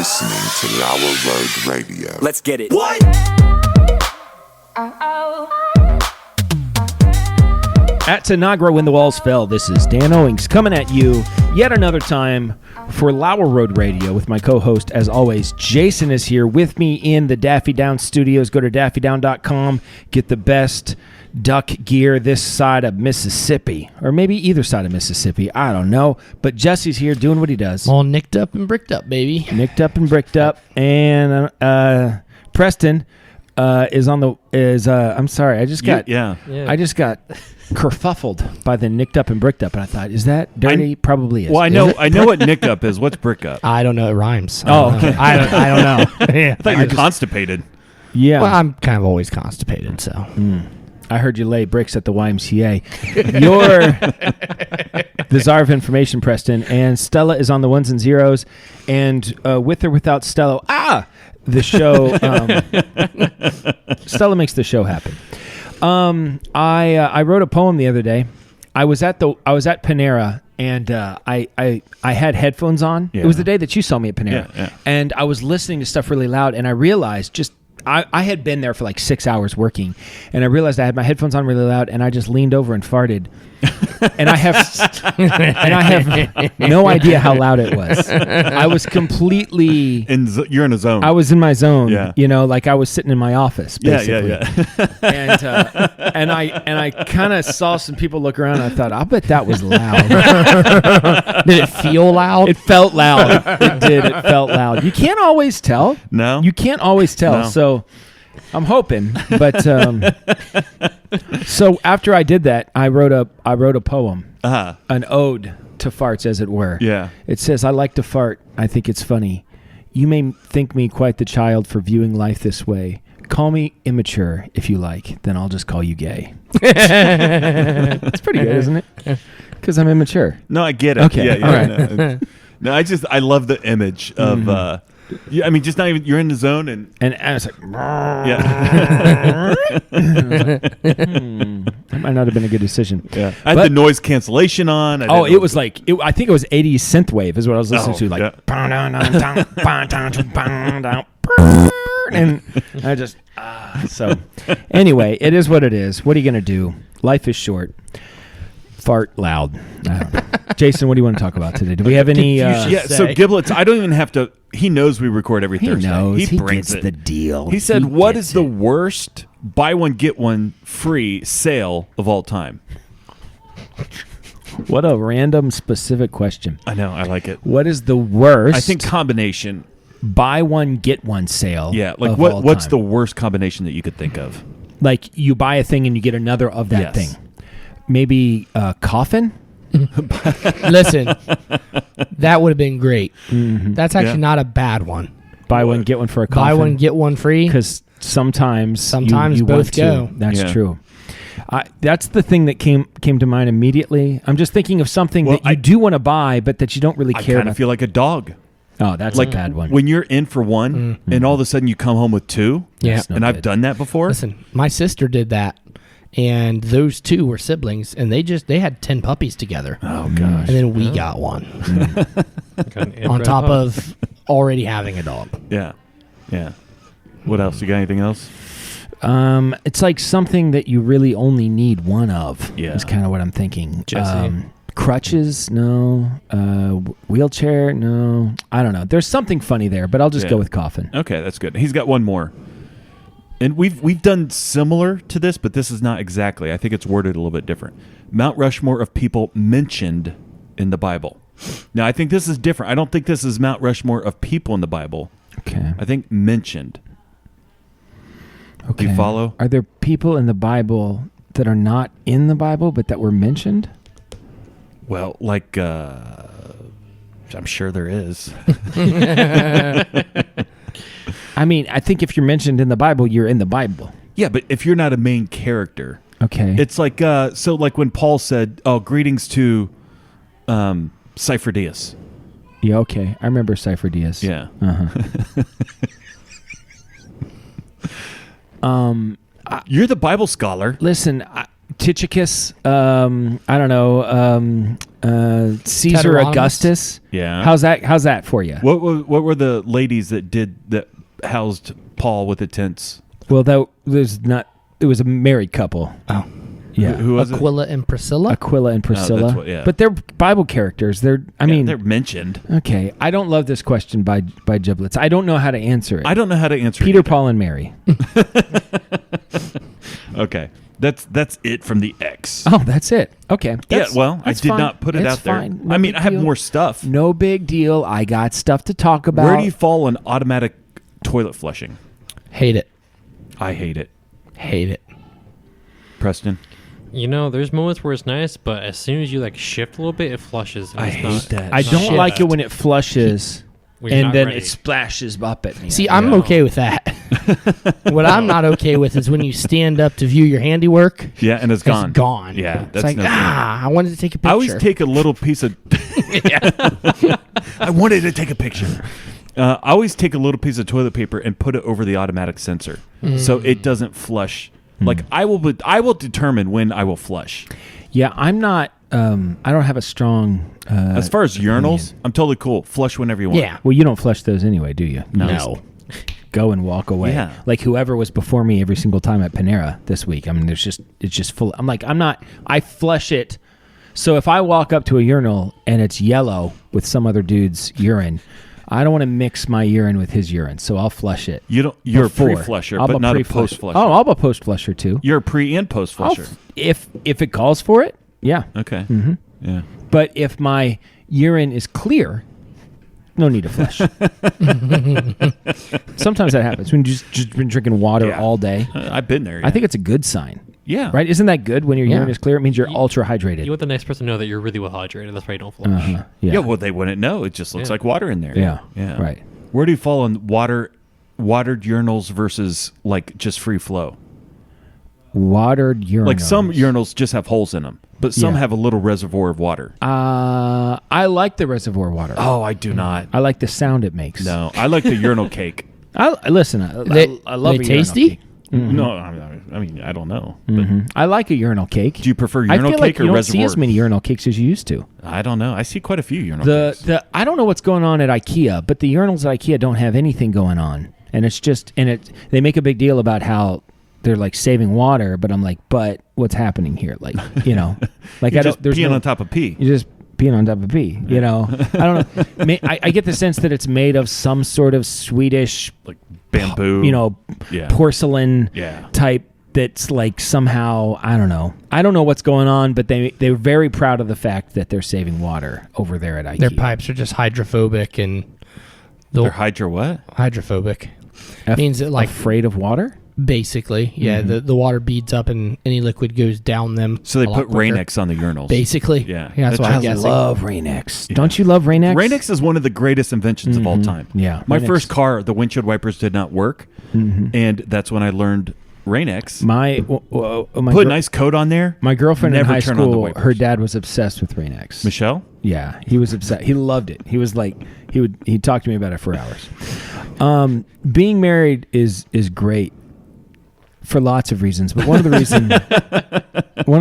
listening to Lauer Road Radio. Let's get it. What? At Tanagra When the Walls Fell, this is Dan Owings coming at you yet another time for Lauer Road Radio with my co-host, as always. Jason is here with me in the Daffy Down studios. Go to daffydown.com, get the best duck gear this side of Mississippi, or maybe either side of Mississippi. I don't know. But Jesse's here doing what he does. All nicked up and bricked up, baby. Nicked up and bricked up. And Preston is on the I'm sorry, I just got kerfuffled by the nicked up and bricked up, and I thought, is that dirty? Probably is. Well, I know what nick up is. What's brick up? I don't know. It rhymes. Okay. I don't know. Yeah. I thought you were constipated. Yeah. Well, I'm kind of always constipated, so. I heard you lay bricks at the YMCA. You're the czar of information, Preston, and Stella is on the ones and zeros, and with or without Stella, the show, Stella makes the show happen. I wrote a poem the other day. I was at Panera, and I had headphones on. Yeah. It was the day that you saw me at Panera, and I was listening to stuff really loud, and I realized I had been there for like 6 hours working, and I realized I had my headphones on really loud, and I just leaned over and farted. And I have no idea how loud it was. I was completely You're in a zone. I was in my zone. Yeah. You know, like I was sitting in my office, basically. Yeah. And I kind of saw some people look around, and I thought, I'll bet that was loud. Did it feel loud? It felt loud. It did. It felt loud. You can't always tell. No? You can't always tell. No. So I'm hoping. But so after I did that, I wrote a poem, an ode to farts, as it were. Yeah. It says, I like to fart. I think it's funny. You may think me quite the child for viewing life this way. Call me immature if you like. Then I'll just call you gay. It's pretty good, isn't it? Because I'm immature. No, I get it. Okay. Yeah. All right. No, I love the image of. I mean, just not even. You're in the zone, and I was like, yeah. that might not have been a good decision. Yeah. I had the noise cancellation on. It was like I think it was 80s synthwave is what I was listening to. Like, and I just so anyway, it is what it is. What are you gonna do? Life is short. Fart loud. I don't know. Jason, what do you want to talk about today? Do we have any? So Giblets, I don't even have to. He knows we record every Thursday. Knows. He brings gets it. the deal. He said, "What is the worst buy one get one free sale of all time?" What a random, specific question. I know. I like it. What is the worst? I think combination. Buy one get one sale. Yeah, like of what's all the time. worst combination that you could think of? Like you buy a thing and you get another of that thing. Maybe a coffin. Listen, that would have been great. Mm-hmm. That's actually not a bad one. Buy one get one for a coffin. Buy one get one free. Because sometimes you both go. That's true. That's the thing that came to mind immediately. I'm just thinking of something that you do want to buy, but that you don't really care. I kind of feel like a dog. Oh, that's like a bad one. When you're in for one, and all of a sudden you come home with two. Yeah, and I've done that before. Listen, my sister did that, and those two were siblings, and they had 10 puppies together. Oh gosh! And then we got one on top of already having a dog. Yeah. What else? You got anything else? It's like something that you really only need one of. Yeah, is kind of what I'm thinking. Jesse. Crutches, no. Wheelchair, no. I don't know. There's something funny there, but I'll just go with coffin. Okay, that's good. He's got one more. And we've done similar to this, but this is not exactly. I think it's worded a little bit different. Mount Rushmore of people mentioned in the Bible. Now, I think this is different. I don't think this is Mount Rushmore of people in the Bible. Okay. I think mentioned. Okay. Do you follow? Are there people in the Bible that are not in the Bible, but that were mentioned? Well, like, I'm sure there is. I mean, I think if you're mentioned in the Bible, you're in the Bible. Yeah, but if you're not a main character, okay, it's like so. Like when Paul said, "Oh, greetings to Cypher Diaz." Yeah, okay, I remember Cypher Diaz. Yeah. You're the Bible scholar. Listen, Tychicus. I don't know. Caesar Heteronymous? Augustus. Yeah. How's that for you? What were the ladies that housed Paul with the tents? Well, it was a married couple. Oh. Yeah. Who was Aquila and Priscilla. Aquila and Priscilla. yeah. But they're Bible characters. it? I mean, they're mentioned. okay. I don't love this question by Giblets. I don't know how to answer it. I don't know how to answer Peter, it. Paul, and Mary. Okay. That's it from the X. Oh, that's it. Okay. Yeah, That's- well, I that's did fine. not put it It's out there. fine. No I mean, big I have deal. more stuff. No big deal. I got stuff to talk about. Where do you fall on automatic toilet flushing? Hate it. I hate it. Hate it. Preston? You know, there's moments where it's nice, but as soon as you like shift a little bit, it flushes. And I it's hate not, that. I it's don't not like shit. it when it flushes When you're and not then ready. it splashes up at me. See, I'm okay with that. What I'm not okay with is when you stand up to view your handiwork. Yeah, and it's gone. It's gone. Yeah, It's that's like, no good. I wanted to take a picture. I always take a little piece of. I wanted to take a picture. I always take a little piece of toilet paper and put it over the automatic sensor, so it doesn't flush. Like I will determine when I will flush. Yeah, I'm not. I don't have a strong. As far as urinals, I'm totally cool. Flush whenever you want. Yeah. Well, you don't flush those anyway, do you? No. Go and walk away. Yeah. Like whoever was before me every single time at Panera this week. I mean, it's just full. I'm like, I'm not. I flush it. So if I walk up to a urinal and it's yellow with some other dude's urine, I don't want to mix my urine with his urine. So I'll flush it. You don't. You're before. a pre-flusher, I'm but not a pre-flush- post-flusher. Oh, I'm a post-flusher too. You're a pre and post-flusher. If it calls for it, yeah. Okay. Mm-hmm. Yeah. But if my urine is clear, no need to flush. Sometimes that happens when you just been drinking water Yeah. all day. I've been there. I think it's a good sign, Yeah. right? Isn't that good when your urine Yeah. is clear? It means you're ultra hydrated. You want the next person to know that you're really well hydrated. That's why you don't flush. Uh-huh. Yeah. Yeah. Well, they wouldn't know. It just looks Yeah. like water in there. Yeah. Yeah. Right. Where do you fall on watered urinals versus like just free flow? Watered urinals. Like some urinals just have holes in them, but some Yeah. have a little reservoir of water. I like the reservoir water. Oh, I do not. I like the sound it makes. No, I like the urinal cake. Listen. I love They a urinal tasty? cake. No, I mean I don't know. But I like a urinal cake. do you prefer I urinal feel cake like or you don't reservoir? see as many urinal cakes as you used to. I don't know. I see quite a few urinal cakes. I don't know what's going on at IKEA, but the urinals at IKEA don't have anything going on, and it's just they make a big deal about how they're like saving water, but I'm like, but what's happening here? Like, like You're I just don't. There's peeing no, on top of pee. You're just peeing on top of pee. I don't know. I get the sense that it's made of some sort of Swedish, Like bamboo. Yeah. porcelain Yeah. type. That's like somehow I don't know. I don't know what's going on, but they're very proud of the fact that they're saving water over there at IKEA. Their pipes are just hydrophobic and They're hydro what? hydrophobic means that like afraid of water. basically, yeah, the water beads up and any liquid goes down them. So they a lot put quicker. Rain-X on the urinals. Basically, Yeah. that's what I I'm guessing. love Rain-X. Don't you love Rain-X? Rain-X is one of the greatest inventions of all time. Yeah. My Rain-X. first car, the windshield wipers did not work, and that's when I learned Rain-X. My Put a nice coat on there. My girlfriend Never in high turn on the school, wipers. her dad was obsessed with Rain-X. Michelle? Yeah, he was obsessed. He loved it. He was like, he'd talk to me about it for hours. Being married is great for lots of reasons, but one of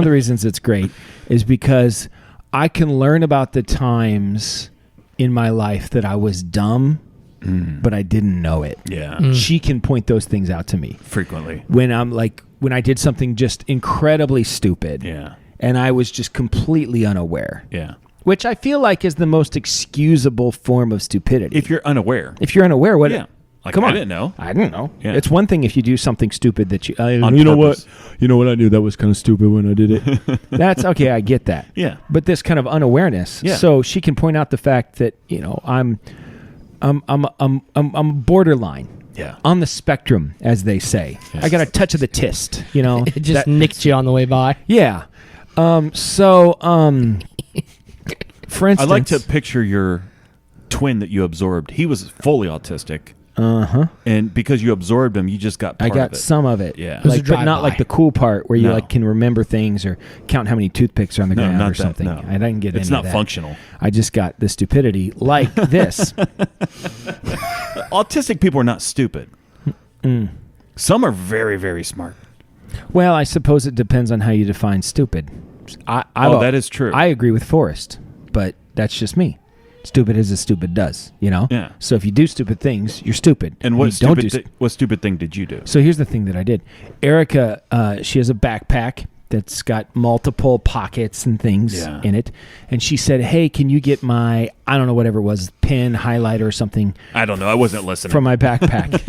the reasons it's great is because I can learn about the times in my life that I was dumb, but I didn't know it. Yeah. She can point those things out to me Frequently. when I did something just incredibly stupid. Yeah. And I was just completely unaware. Yeah. Which I feel like is the most excusable form of stupidity. If you're unaware. If you're unaware, what? Yeah. Like, come I on. didn't know. I didn't know. Yeah. It's one thing if you do something stupid that you. On you know purpose. what? You know what? I knew that was kind of stupid when I did it. That's okay. I get that. Yeah. But this kind of unawareness. Yeah. So she can point out the fact that I'm borderline. Yeah. On the spectrum, as they say. Yes. I got a touch of the tist. It just that- nicked you on the way by. Yeah. For instance, I like to picture your twin that you absorbed. He was fully autistic. And because you absorbed him, you just got part I got of it. some of it. Yeah. was a Like, but not drive-by. like the cool part where you No. like can remember things or count how many toothpicks are on the No, ground not or that, something. no. I didn't get It's any not of that. functional. I just got the stupidity like this. Autistic people are not stupid. Some are very, very smart. Well, I suppose it depends on how you define stupid. That is true. I agree with Forrest. but that's just me. Stupid as a stupid does, you know? Yeah. So if you do stupid things, you're stupid. And what stupid thing did you do? So here's the thing that I did. Erica, she has a backpack that's got multiple pockets and things in it. And she said, hey, can you get my, I don't know, whatever it was, pen, highlighter or something. I don't know. I wasn't listening. From my backpack.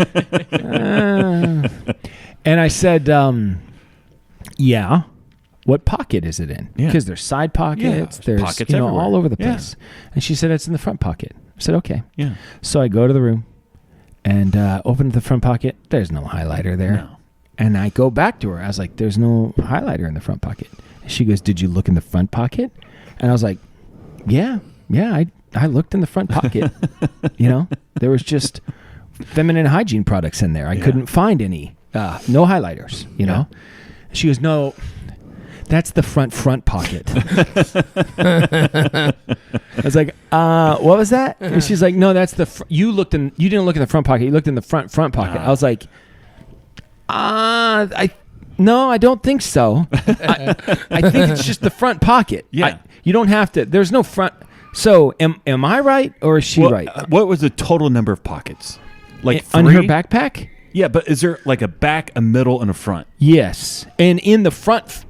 And I said, yeah. What pocket is it in? Because there's side pockets, there's pockets everywhere. All over the place. And she said, it's in the front pocket. I said, okay. Yeah. So I go to the room and open the front pocket. There's no highlighter there. No. And I go back to her. I was like, there's no highlighter in the front pocket. And she goes, did you look in the front pocket? And I was like, yeah, I looked in the front pocket. You know, there was just feminine hygiene products in there. I couldn't find any, no highlighters, you know. She goes, no, that's the front pocket. I was like, what was that? And she's like, no, that's the, you didn't look in the front pocket. You looked in the front pocket. I was like, no, I don't think so. I think it's just the front pocket. Yeah. You don't have to, there's no front. So am I right or is she right? What was the total number of pockets? Like on her 3? backpack? Yeah, but is there like a back, a middle, and a front? Yes. And in the front.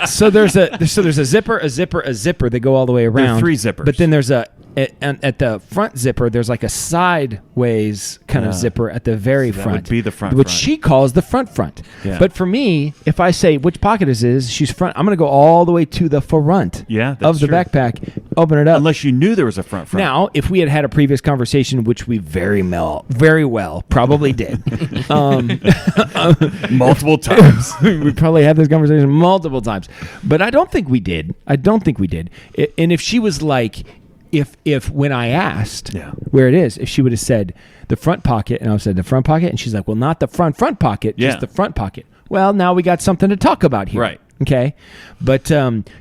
So there's a zipper. They go all the way around. There are 3 zippers. But then there's at the front zipper, there's like a sideways kind of zipper at the very that front. would be the front which front. she calls the front. Yeah. But for me, if I say which pocket it is, she's front. I'm going to go all the way to the front of the backpack, open it up. Unless you knew there was a front. Now, if we had a previous conversation, which we very well probably did, multiple times. we probably had this conversation multiple times, but I don't think we did. And if she was like, if when I asked where it is, if she would have said the front pocket, and I said the front pocket, and she's like, well, not the front pocket, just the front pocket. Well, now we got something to talk about here. Right. Okay. But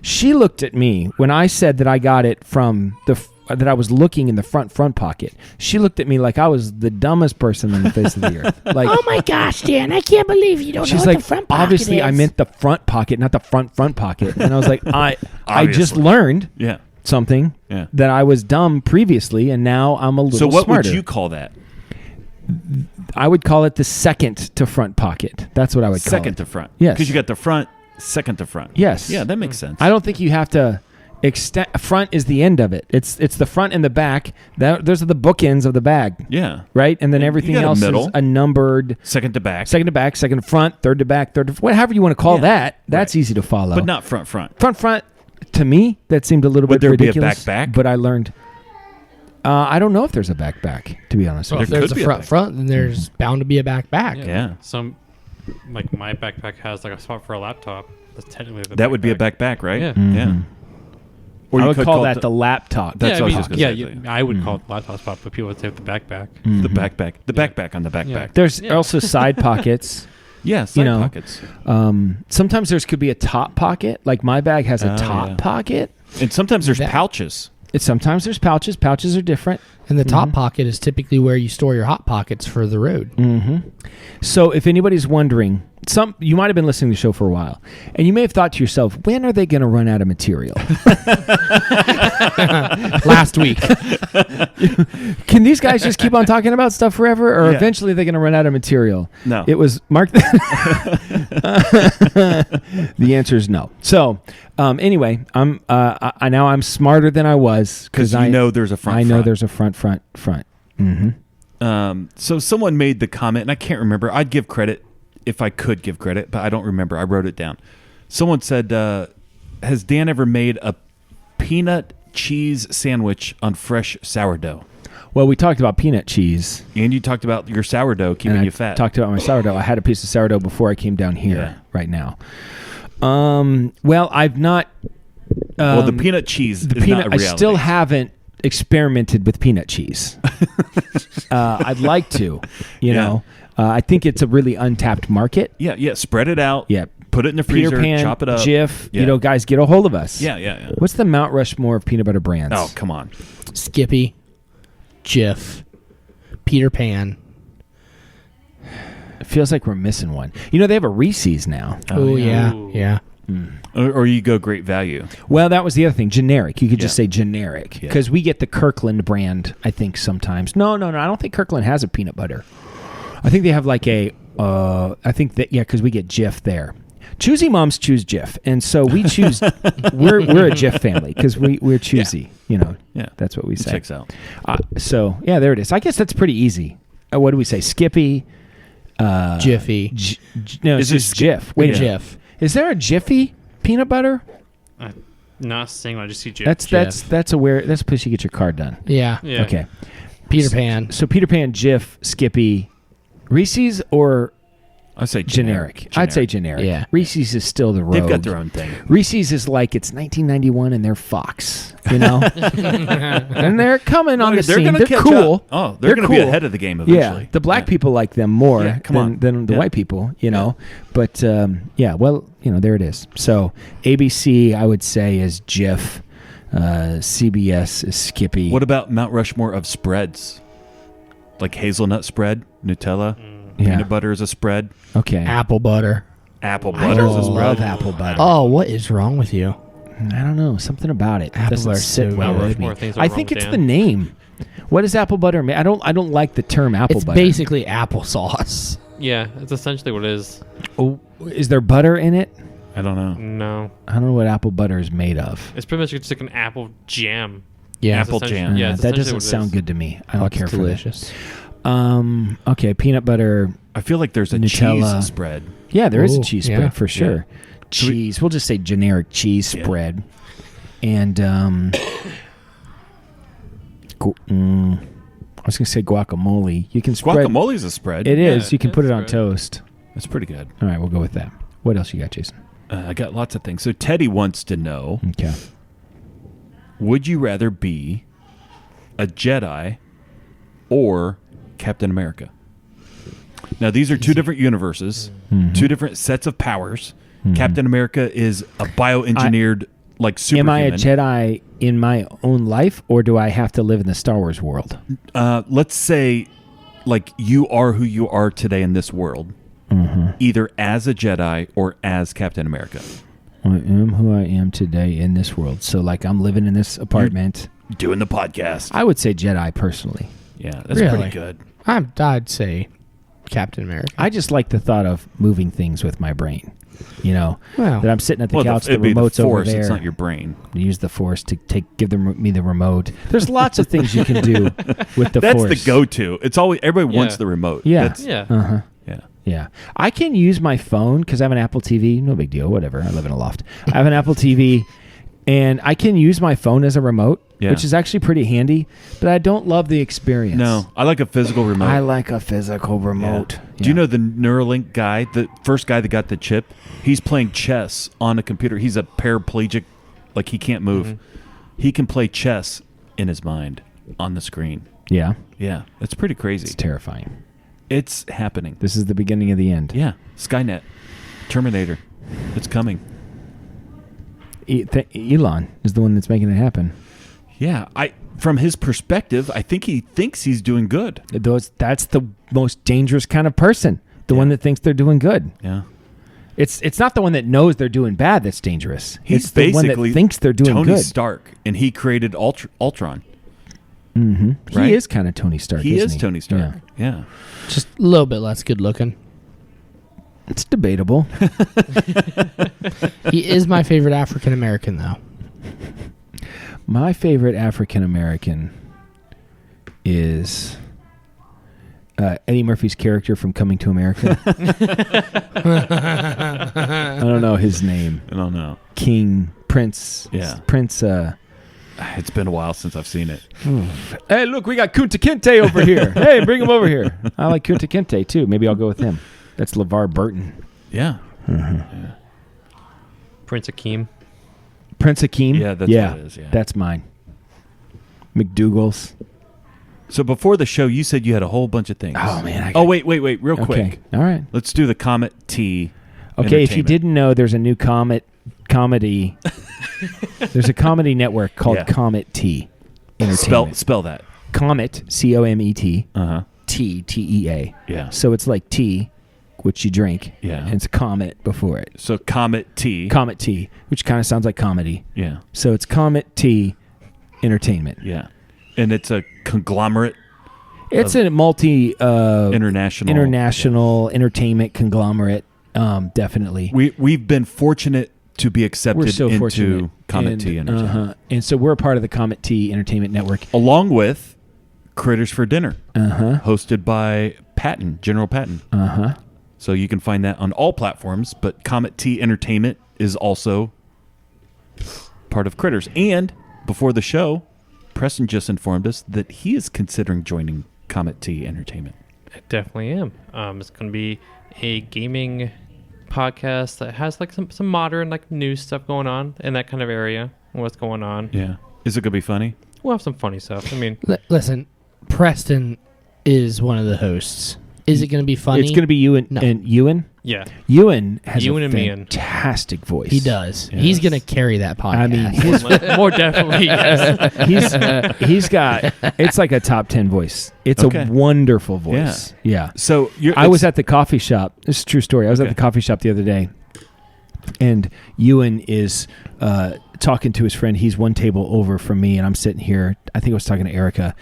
she looked at me when I said that I got it from that I was looking in the front pocket. She looked at me like I was the dumbest person on the face of the earth. Like, oh my gosh, Dan, I can't believe you don't know she's what like, the front pocket obviously is. I meant the front pocket, not the front pocket. And I was like, I just learned something that I was dumb previously, and now I'm a little smarter. So what smarter. would you call that? I would call it the second to front pocket. That's what I would call it. Second to front. Yes. Because you got the front, second to front. Yes. Yeah, that makes sense. I don't think you have to extend. Front is the end of it. It's the front and the back. Those are the bookends of the bag. Yeah. Right? And then everything got a else middle. is a numbered second to back. Second to back, second to front, third to back, third to whatever you want to call that. That's easy to follow. But not front. Front. To me, that seemed a little Would bit there ridiculous. be a back? But I learned. I don't know if there's a back, to be honest. Well, with if you. there's a front, then there's bound to be a back. Yeah. Some, like my backpack has like a spot for a laptop. That's technically the that would be a backpack, right? Yeah. Yeah. Or I would call that the laptop. That's what I was just yeah, going to say. I would call it laptop spot, but people would say the backpack. The backpack. The backpack on the backpack. Yeah. There's also side pockets. Yeah, side pockets. Sometimes could be a top pocket. Like my bag has a top pocket. And sometimes there's pouches. Sometimes there's pouches. Pouches are different. And the top pocket is typically where you store your hot pockets for the road. Mm-hmm. So if anybody's wondering, you might have been listening to the show for a while, and you may have thought to yourself, when are they going to run out of material? Last week. Can these guys just keep on talking about stuff forever, or eventually they're going to run out of material? No. It was Mark. The answer is no. So anyway, I'm smarter than I was because I know there's a front. I know there's a front. Mm-hmm. So someone made the comment, and I can't remember. I'd give credit if I could give credit, but I don't remember. I wrote it down. Someone said, has Dan ever made a peanut cheese sandwich on fresh sourdough? Well, we talked about peanut cheese. And you talked about your sourdough keeping you fat. Talked about my sourdough. I had a piece of sourdough before I came down here right now. Well, I've not... well, the peanut cheese is not a reality. I still haven't experimented with peanut cheese. I'd like to, you know. I think it's a really untapped market. Yeah. Spread it out. Yeah. Put it in the freezer. Peter Pan, chop it up. Jif. Yeah. Guys, get a hold of us. Yeah. What's the Mount Rushmore of peanut butter brands? Oh, come on. Skippy, Jif, Peter Pan. It feels like we're missing one. They have a Reese's now. Oh yeah. Or you go great value. Well, that was the other thing. Generic. You could just Yeah. say generic Yeah. because we get the Kirkland brand. I think sometimes. No. I don't think Kirkland has a peanut butter. I think they have like a. I think that because we get Jif there. Choosy moms choose Jif, and so we choose. we're a Jif family because we're choosy. Yeah. That's what we say. Checks out. So there it is. I guess that's pretty easy. What do we say? Skippy. Jiffy. No, Is it's it just Jif. Wait, a minute. Jif. Is there a Jiffy peanut butter? Not saying I just see Jif. That's a place you get your card done. Yeah. Yeah. Okay. Peter Pan. So Peter Pan, Jif, Skippy, Reese's or I say generic. I'd say generic. Yeah. Reese's is still the rogue. They've got their own thing. Reese's is like it's 1991 and they're Fox, and they're coming on the scene. Gonna They're catch cool. up. Oh, they're going to be ahead of the game eventually. Yeah, the black people like them more Yeah, come on. than the Yeah. white people, But there it is. So ABC, I would say, is Jif. CBS is Skippy. What about Mount Rushmore of spreads? Like hazelnut spread, Nutella, peanut butter is a spread, Okay. Apple butter. apple I butter is a love spread. apple butter. Oh, what is wrong with you? I don't know. Something about it Apple doesn't butter's sit so well good. with me. More things are I wrong think with it's Dan. the name. What is apple butter? I don't like the term apple It's butter. basically applesauce. Yeah, it's essentially what it is. Oh, is there butter in it? I don't know. No, I don't know what apple butter is made of. it's pretty much just like an apple jam. Yeah. Apple It's essentially- jam. Yeah, it's that essentially doesn't what it sound is. good to me. I don't care It's for delicious. that. Okay, peanut butter. I feel like there's a Nutella. cheese spread. Yeah, there is a Ooh, cheese yeah. spread for sure. So we- Cheese. We'll just say generic cheese Yeah. spread. And I was gonna say guacamole. You can spread. Guacamole's a spread. It is. Yeah, You can put it it's on spread. toast. That's pretty good. All right, we'll go with that. What else you got, Jason? I got lots of things. So Teddy wants to know, Okay. would you rather be a Jedi or Captain America? Now, these are two different universes, two different sets of powers. Captain America is a bioengineered, like, Am I a superhuman. Jedi in my own life, or do I have to live in the Star Wars world? Let's say, like, you are who you are today in this world, either as a Jedi or as Captain America. I am who I am today in this world. So, like, I'm living in this apartment. Doing the podcast. I would say Jedi personally. Yeah, that's Really? pretty good. I'd say Captain America. I just like the thought of moving things with my brain. Well, That I'm sitting at the couch, the it'd be remote's the over force, there. it's not your brain. Use the force to me the remote. There's lots of things you can do with the That's force. the go-to. It's always everybody wants Yeah. the remote. Yeah. That's- Yeah. Uh-huh. yeah. Yeah. I can use my phone because I have an Apple TV. No big deal. Whatever. I live in a loft. I have an Apple TV, and I can use my phone as a remote, Yeah. which is actually pretty handy, but I don't love the experience. No, I like a physical remote. I like a physical Yeah. remote. Do you know the Neuralink guy, the first guy that got the chip? He's playing chess on a computer. He's a paraplegic, like he can't move. He can play chess in his mind on the screen. Yeah. Yeah, it's pretty crazy. It's terrifying. It's happening. This is the beginning of the end. Yeah, Skynet, Terminator, it's coming. Elon is the one that's making it happen. Yeah, from his perspective, I think he thinks he's doing good. That's the most dangerous kind of person. The one that thinks they're doing good. Yeah. It's not the one that knows they're doing bad that's dangerous. He's it's the one basically that thinks they're doing Tony good. Stark, and he created Ultron. Mm-hmm. Right? He is kind of Tony Stark. He isn't is Tony Stark. Yeah. just a little bit less good looking. It's debatable. He is my favorite African American, though. My favorite African American is Eddie Murphy's character from Coming to America. I don't know his name. I don't know. King Prince. Yeah. Prince. It's been a while since I've seen it. Hey, look, we got Kunta Kinte over here. Hey, bring him over here. I like Kunta Kinte too. Maybe I'll go with him. That's LeVar Burton. Yeah. Prince Akeem. Prince Akeem. Yeah, that's what it is, yeah. That's mine. McDougal's. So before the show, you said you had a whole bunch of things. Oh man. Wait, real quick. Okay. All right. Let's do the Comet T. Okay, if you Entertainment. didn't know, there's a new comedy. There's a comedy network called Yeah. Comet T. Entertainment. Spell that. Comet, COMET, Uh-huh. TEA. Yeah. So it's like tea which you drink. Yeah. And it's Comet before it. So Comet Tea. Comet Tea, which kind of sounds like comedy. Yeah. So it's Comet Tea Entertainment. Yeah. And it's a conglomerate. It's a multi International entertainment conglomerate. Definitely. We've been fortunate to be accepted We're so into fortunate. Comet Tea Entertainment. And so we're a part of the Comet Tea Entertainment Network. Along with Critters for Dinner, hosted by General Patton. So you can find that on all platforms, but Comet Tea Entertainment is also part of Critters. And before the show, Preston just informed us that he is considering joining Comet Tea Entertainment. I definitely am. It's going to be a gaming podcast that has like some modern like news stuff going on in that kind of area. What's going on? Yeah. Is it going to be funny? We'll have some funny stuff. I mean, Listen, Preston is one of the hosts. Is it going to be funny? It's going to be Ewan. No. And Ewan? yeah. Ewan has Ewan a and Meehan. fantastic voice. He does. Yes. He's going to carry that podcast. I mean, his More definitely, yes. he's got, it's like a top 10 voice. It's Okay. a wonderful voice. Yeah. So I was at the coffee shop. This is a true story. I was at Okay. the coffee shop the other day, and Ewan is talking to his friend. He's one table over from me, and I'm sitting here. I think I was talking to Erica.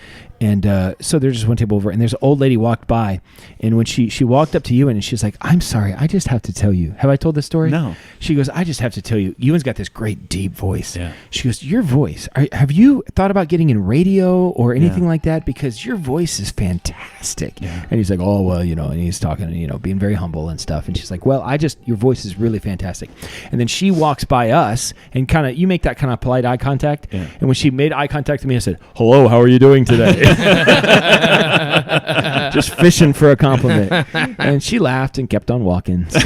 And so there's just one table over, and there's an old lady walked by, and when she walked up to Ewan, and she's like, "I'm sorry, I just have to tell you." Have I told this story? No. She goes, "I just have to tell you, Ewan's got this great deep voice." Yeah. She goes, "Your voice, have you thought about getting in radio or anything Yeah. like that? Because your voice is fantastic." Yeah. And he's like, "Oh, well, and he's talking, being very humble and stuff." And she's like, "Well, your voice is really fantastic." And then she walks by us and you make that kind of polite eye contact. Yeah. And when she made eye contact with me, I said, "Hello, how are you doing today?" Just fishing for a compliment. And she laughed and kept on walking. So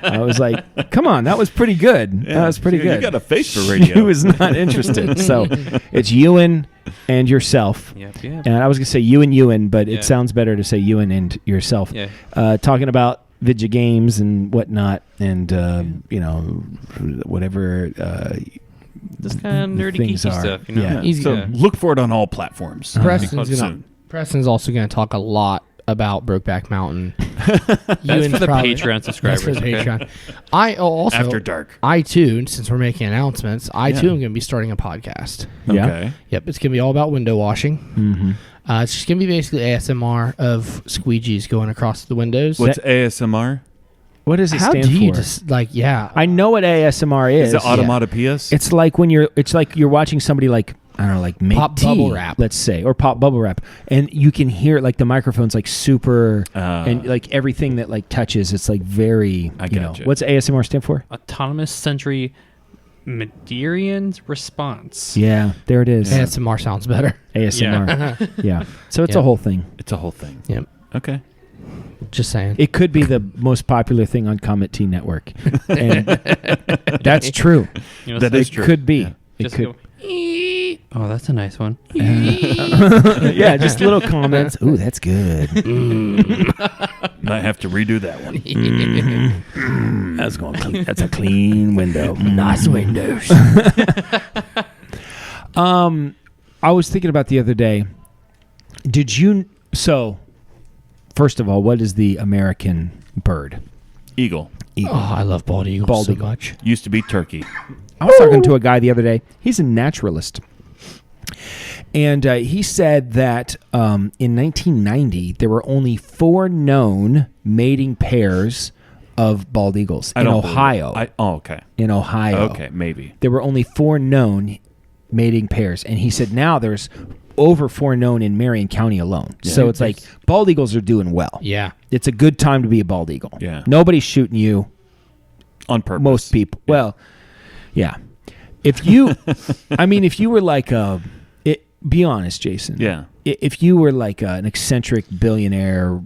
I was like, "Come on, that was pretty good. Yeah. That was pretty good." You got a face for radio. She was not interested. So it's Ewan and yourself. Yep. And I was going to say Ewan, but Yeah. it sounds better to say Ewan and yourself. Yeah. Talking about video games and whatnot, and whatever. This kind of nerdy things geeky are. stuff, Yeah. Easy. So Yeah. look for it on all platforms. Preston's also going to talk a lot about Brokeback Mountain. That's for the Patreon subscribers. That's for the okay? Patreon. Also, After dark. I too, since we're making announcements, I too Yeah. am going to be starting a podcast. Yeah. Okay. Yep, it's going to be all about window washing. Mm-hmm. It's just going to be basically ASMR of squeegees going across the windows. What's ASMR? What does it How stand do you for? just yeah? I know what ASMR is. Is it automatopoeias? It's like when you're watching somebody like, I don't know, like make Pop tea, bubble wrap. let's say, or pop bubble wrap, and you can hear like the microphone's like super, and like everything that like touches, it's like very, I you know. gotcha. What's ASMR stand for? Autonomous Sensory Mederian Response. Yeah, there it is. ASMR sounds better. ASMR. Yeah. So it's Yeah. a whole thing. It's a whole thing. Yep. Okay. Just saying. It could be the most popular thing on Comet Tea Network, and that's true. You know, That so is It true. could be. Yeah. It just could. go, "Eee." Oh, that's a nice one. Yeah, just little comments. Ooh, that's good. Might have to redo that one. That's going. Clean. That's a clean window. Nice windows. I was thinking about the other day. First of all, what is the American bird? Eagle. Eagle. Oh, I love bald eagles Bald so eagle. much. Used to be turkey. I was talking to a guy the other day. He's a naturalist. And he said that in 1990, there were only 4 known mating pairs of bald eagles in don't believe Ohio. it. Okay. In Ohio. Okay, maybe. There were only 4 known mating pairs. And he said now there's over 4 known in Marion County alone. Yeah. So it's like bald eagles are doing well. Yeah. It's a good time to be a bald eagle. Yeah. Nobody's shooting you. On purpose. Most people. Well, yeah. If you, if you were like be honest, Jason. Yeah. If you were like an eccentric billionaire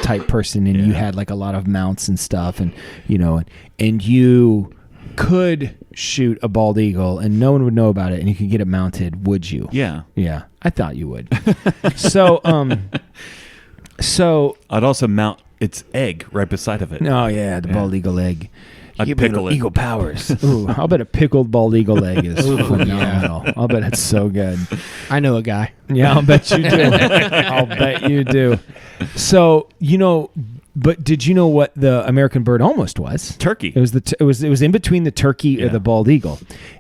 type person and you Yeah. had like a lot of mounts and stuff and you could shoot a bald eagle and no one would know about it and you could get it mounted, would you? Yeah. Yeah. I thought you would. So I'd also mount its egg right beside of it. oh yeah, the bald eagle egg. I'd Give me pickle the it. eagle powers. Ooh, I'll bet a pickled bald eagle egg is phenomenal. I'll bet it's so good. I know a guy. Yeah, I'll bet you do. I'll bet you do. So, But did you know what the American bird almost was? Turkey. It was it was in between the turkey or the bald eagle.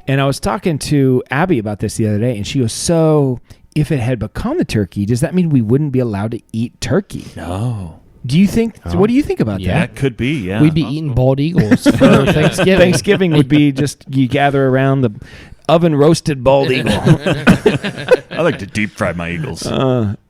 And I was talking to Abby about this the other day, and she goes, "So if it had become the turkey, does that mean we wouldn't be allowed to eat turkey?" No. Do you think? What do you think about that? That could be. Yeah. We'd be eating bald eagles for Thanksgiving. Thanksgiving would be just you gather around the oven roasted bald eagle. I like to deep fry my eagles.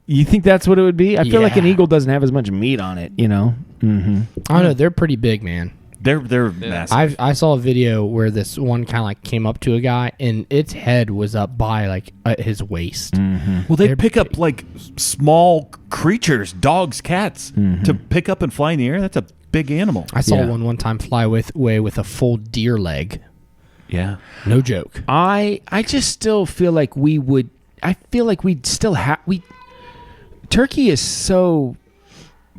You think that's what it would be? I feel like an Yeah. eagle doesn't have as much meat on it, you know? Mm-hmm. I don't know. They're pretty big, man. They're massive. I saw a video where this one kind of like came up to a guy and its head was up by like at his waist. Well, they They're pick up like small creatures, dogs, cats, to pick up and fly in the air. That's a big animal. I saw Yeah. one time fly away with a full deer leg. Yeah. No joke. I just still feel like we would. I feel like we'd still have. Turkey is so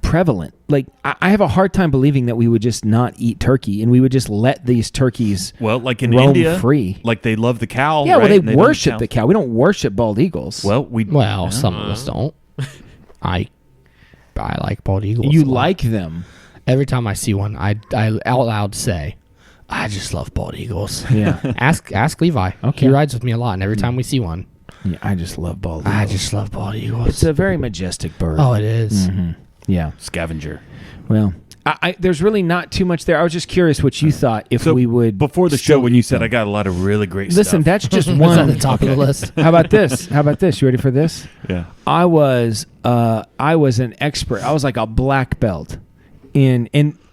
prevalent. Like I have a hard time believing that we would just not eat turkey and we would just let these turkeys. Well, like in roam India, free. like they love the cow. Yeah, right? well, And they don't eat worship the cow. We don't worship bald eagles. Well, Some of us don't. I like bald eagles. you a lot. like them. Every time I see one, I out loud say, "I just love bald eagles." Yeah. Ask Levi. Okay. He rides with me a lot, and every time we see one, Yeah, I just love bald eagles. I just love bald eagles. It's a very majestic bird. Oh, it is. Yeah. scavenger. Well, there's really not too much there. I was just curious what you thought if we would before the still show when you eat said them. I got a lot of really great Listen, stuff. that's just It's one. on the top of the list. How about this? You ready for this? Yeah. I was an expert. I was like a black belt in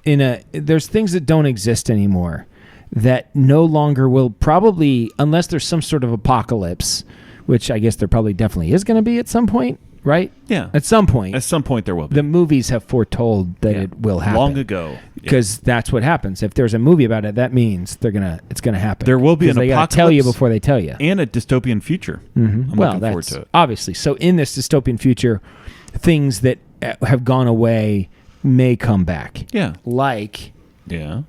a. There's things that don't exist anymore that no longer will probably, unless there's some sort of apocalypse, which I guess there probably definitely is going to be at some point, right? Yeah. At some point. At some point there will be. The movies have foretold that it will happen. Long ago. Because that's what happens. If there's a movie about it, that means it's gonna happen. There will be 'Cause an they gotta tell you apocalypse. before they tell you. And a dystopian future. I'm Well, looking forward that's to it. obviously. So in this dystopian future, things that have gone away may come back. Yeah. Like Yeah.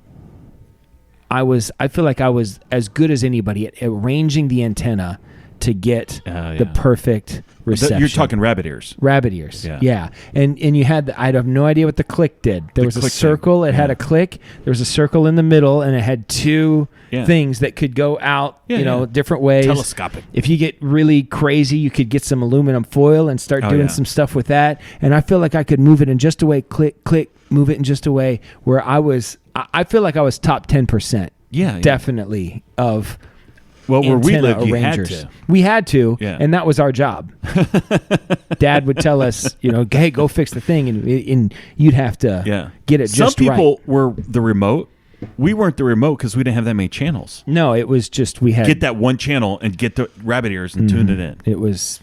I feel like I was as good as anybody at arranging the antenna to get Yeah. the perfect reception. You're talking rabbit ears. Rabbit ears. Yeah. Yeah. And you had, I have no idea what the click did. There was a click thing. circle. It had Yeah. a click. There was a circle in the middle, and it had two Yeah. things that could go out, Yeah. different ways. Telescopic. If you get really crazy, you could get some aluminum foil and start doing yeah. some stuff with that. And I feel like I could move it in just a way, click, click, move it in just a way where I feel like I was top 10%. Yeah. Definitely of Well, where we antenna lived, you had arrangers. to. We had to, Yeah. and that was our job. Dad would tell us, hey, go fix the thing, and you'd have to Yeah. get it Some just people right. were the remote. We weren't the remote because we didn't have that many channels. No, it was just we had Get that one channel and get the rabbit ears and tune it in. It was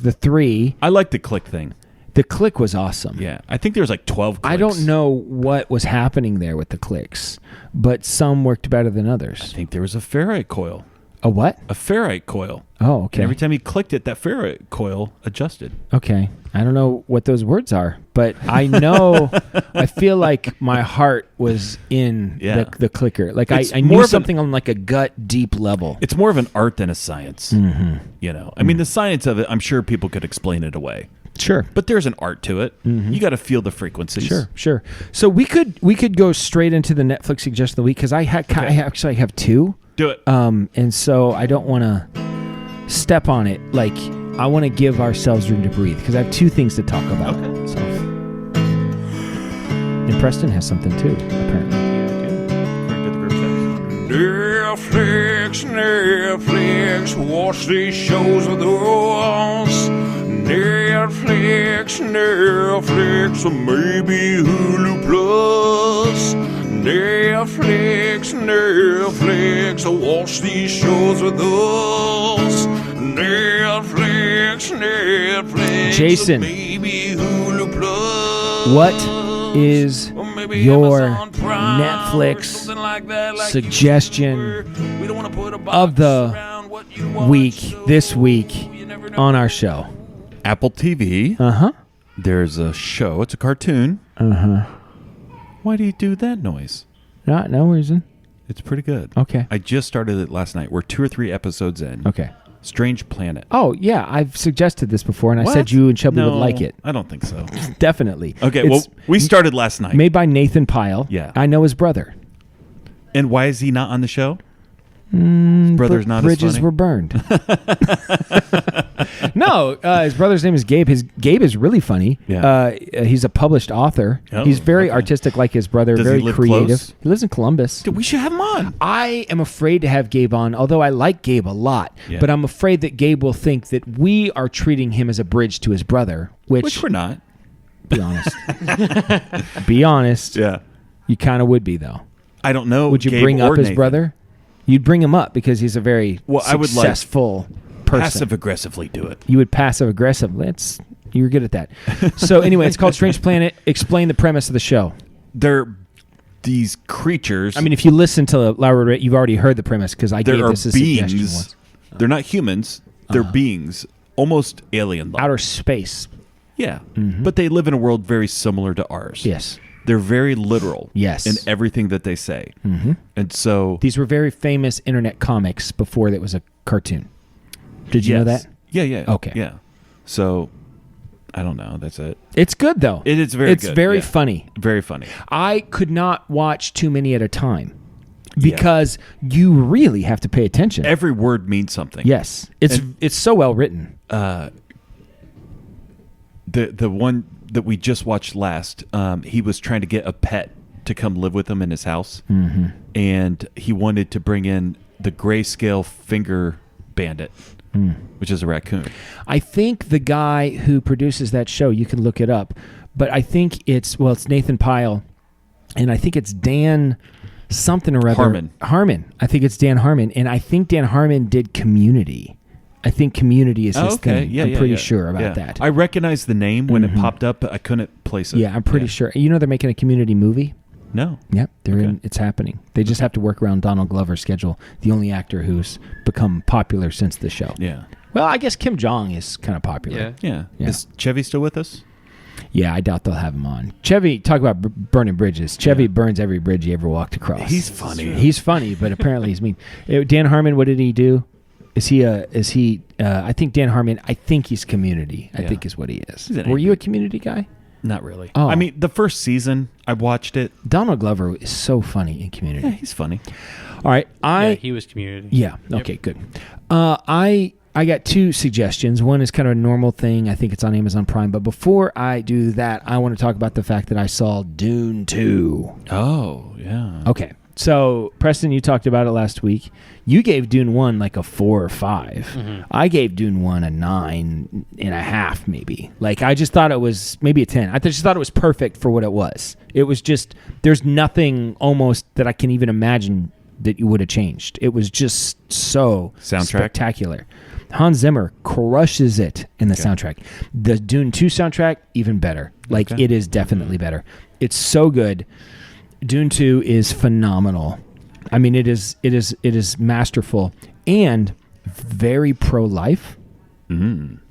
the three. I like the click thing. The click was awesome. Yeah. I think there was like 12 clicks. I don't know what was happening there with the clicks, but some worked better than I others. think there was a ferrite coil. A what? A ferrite coil. Oh, okay. And every time you clicked it, that ferrite coil adjusted. Okay. I don't know what those words are, but I know, I feel like my heart was in Yeah. the clicker. Like It's I more knew of an- something on like a gut deep level. It's more of an art than a science. I mean, the science of it, I'm sure people could explain it away. Sure. But there's an art to it. You got to feel the frequencies. Sure. So we could go straight into the Netflix suggestion of the week because I actually have two. Do it. And so I don't want to step on it. Like I want to give ourselves room to breathe because I have two things to talk about. Okay. So. And Preston has something too, apparently. Netflix, watch these shows of those. Netflix, or maybe Hulu Plus. Netflix, watch these shows with us. Netflix, Jason, maybe Hulu Plus. What is Or maybe your Amazon Prime or Netflix something like that, like suggestion we don't wanna put a of the box around what you want, week, so this week you never know. on our show? Apple TV. Uh-huh. There's a show. It's a cartoon. Uh-huh. Why do you do that noise? No reason. It's pretty good. Okay. I just started it last night. We're 2 or 3 episodes in. Okay. Strange Planet. Oh, yeah. I've suggested this before, and I What? said you and Chubby No, would like it. I don't think so. Definitely. Okay, It's we started last night. made by Nathan Pyle. Yeah. I know his brother. And why is he not on the show? His brother's not Bridges as funny? were burned. No, his brother's name is Gabe. Gabe is really funny. Yeah. He's a published author. Oh, He's very okay. artistic like his brother, Does he very live creative. close? He lives in Columbus. Dude, we should have him on. I am afraid to have Gabe on, although I like Gabe a lot. Yeah. But I'm afraid that Gabe will think that we are treating him as a bridge to his brother, Which we're not. be honest. Be honest. Yeah. You kind of would be, though. I don't know. Would you Gabe bring or up his Nathan. brother? You'd bring him up because he's a very I would like successful person. Passive aggressively do it. You would passive aggressive. You're good at that. So anyway, it's called Strange Planet. Explain the premise of the show. They're these creatures. I mean, if you listen to Lauer, you've already heard the premise because I there gave are this a suggestion beings. once. They're not humans. They're beings, almost alien-like. Outer space. Yeah, but they live in a world very similar to ours. Yes. They're very literal. Yes. In everything that they say. Mm-hmm. And so These were very famous internet comics before it was a cartoon. Did you know yes. that? Yeah. Okay. Yeah. So I don't know. That's it. It's good though. It is very It's good. very Yeah. funny. Very funny. I could not watch too many at a time because you really have to pay attention. Every word means something. Yes. It's so well written. The one that we just watched last, he was trying to get a pet to come live with him in his house, and he wanted to bring in the grayscale finger bandit, which is a raccoon. I think the guy who produces that show, you can look it up, but I think it's Nathan Pyle, and I think it's Dan something or other. Harmon. I think it's Dan Harmon, and I think Dan Harmon did Community. I think Community is his thing. Yeah, I'm pretty sure about that. I recognized the name when it popped up, but I couldn't place it. Yeah, I'm pretty sure. You know they're making a Community movie? No. Yep, they're Okay. in. It's happening. They just have to work around Donald Glover's schedule, the only actor who's become popular since the show. Yeah. Well, I guess Kim Jong is kind of popular. Yeah. Yeah. Is Chevy still with us? Yeah, I doubt they'll have him on. Chevy, talk about burning bridges. Chevy burns every bridge he ever walked across. He's funny. He's funny, but apparently he's mean. Dan Harmon, what did he do? I think Dan Harmon, I think he's Community. I Yeah. think is what he is. He's an Were you a AP. Community guy? Not really. Oh. I mean, the first season, I watched it. Donald Glover is so funny in Community. Yeah, he's funny. All right, Yeah, he was Community. Yeah. Okay. Good. I got two suggestions. One is kind of a normal thing. I think it's on Amazon Prime. But before I do that, I want to talk about the fact that I saw Dune 2. Oh, yeah. Okay. So, Preston, you talked about it last week. You gave Dune 1 like a 4 or 5. I gave Dune 1 a 9.5, maybe. Like, I just thought it was maybe a 10. I just thought it was perfect for what it was. It was just, there's nothing almost that I can even imagine that you would have changed. It was just so Soundtrack? spectacular. Hans Zimmer crushes it in the soundtrack. The Dune 2 soundtrack, even better. Like, Okay. it is definitely better. It's so good. Dune 2 is phenomenal. I mean, it is masterful and very pro-life,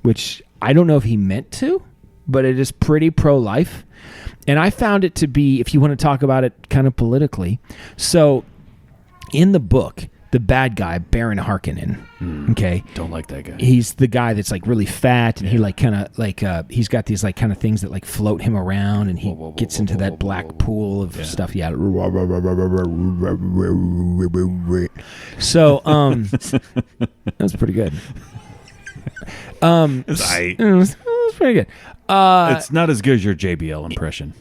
which I don't know if he meant to, but it is pretty pro-life. And I found it to be, if you want to talk about it kind of politically, so in the book, the bad guy, Baron Harkonnen, okay? Don't like that guy. He's the guy that's like really fat and he like kind of like he's got these like kind of things that like float him around and he gets into that black pool of stuff. Yeah. So that's pretty good. It was pretty good. It's not as good as your JBL impression.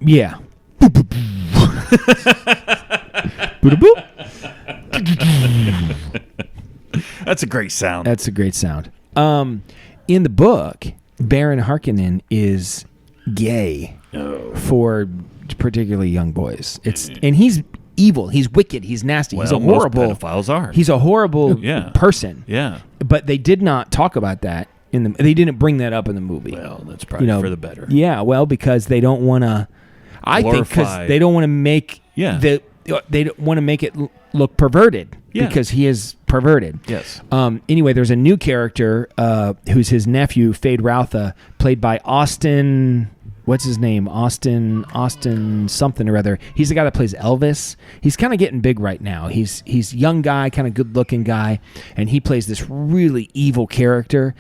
Yeah. That's a great sound. That's a great sound. In the book, Baron Harkonnen is gay for particularly young boys. And he's evil. He's wicked. He's nasty. He's a Well, most horrible. pedophiles are. He's a horrible Yeah. person. Yeah. But they did not talk about that in the. They didn't bring that up in the movie. Well, that's probably for the better. Yeah. Well, because they don't want to. I think because Glorify- they don't want to make Yeah. they don't want to make it look perverted Yeah. because he is perverted. Yes. Anyway, there's a new character who's his nephew, Fade Routha, played by Austin. what's his name? Austin something or other. He's the guy that plays Elvis. He's kind of getting big right now. He's young guy, kind of good looking guy, and he plays this really evil character.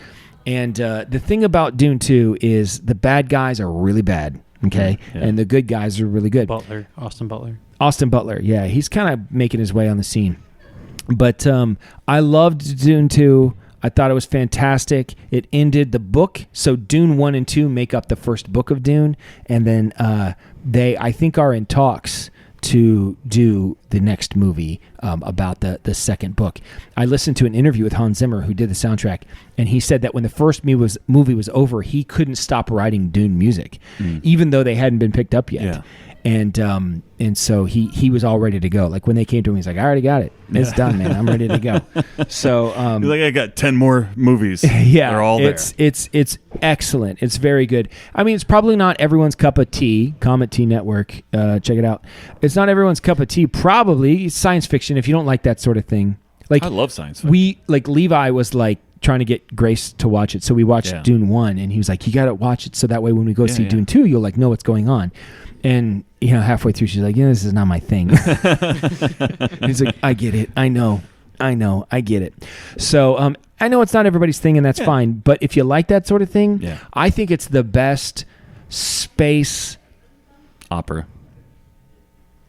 And the thing about Dune 2 is the bad guys are really bad, okay, and the good guys are really good. Austin Butler, yeah, he's kind of making his way on the scene. But I loved Dune 2. I thought it was fantastic. It ended the book. So Dune 1 and 2 make up the first book of Dune. And then they, I think, are in talks to do the next movie about the second book. I listened to an interview with Hans Zimmer, who did the soundtrack, and he said that when the first movie was over, he couldn't stop writing Dune music, even though they hadn't been picked up yet. Yeah. And so he was all ready to go. Like when they came to him, he's like, I already got it. It's done, man. I'm ready to go. So he's like, I got 10 more movies. Yeah, they're all there. It's excellent. It's very good. I mean, it's probably not everyone's cup of tea. Comet Tea Network, check it out. It's not everyone's cup of tea. Probably it's science fiction if you don't like that sort of thing. Like I love science fiction. Levi was like trying to get Grace to watch it, so we watched Dune 1, and he was like, you got to watch it so that way when we go see Dune 2, you'll like know what's going on. And halfway through, she's like, this is not my thing. He's like, I get it. I know, I get it. So I know it's not everybody's thing, and that's fine. But if you like that sort of thing, I think it's the best space opera.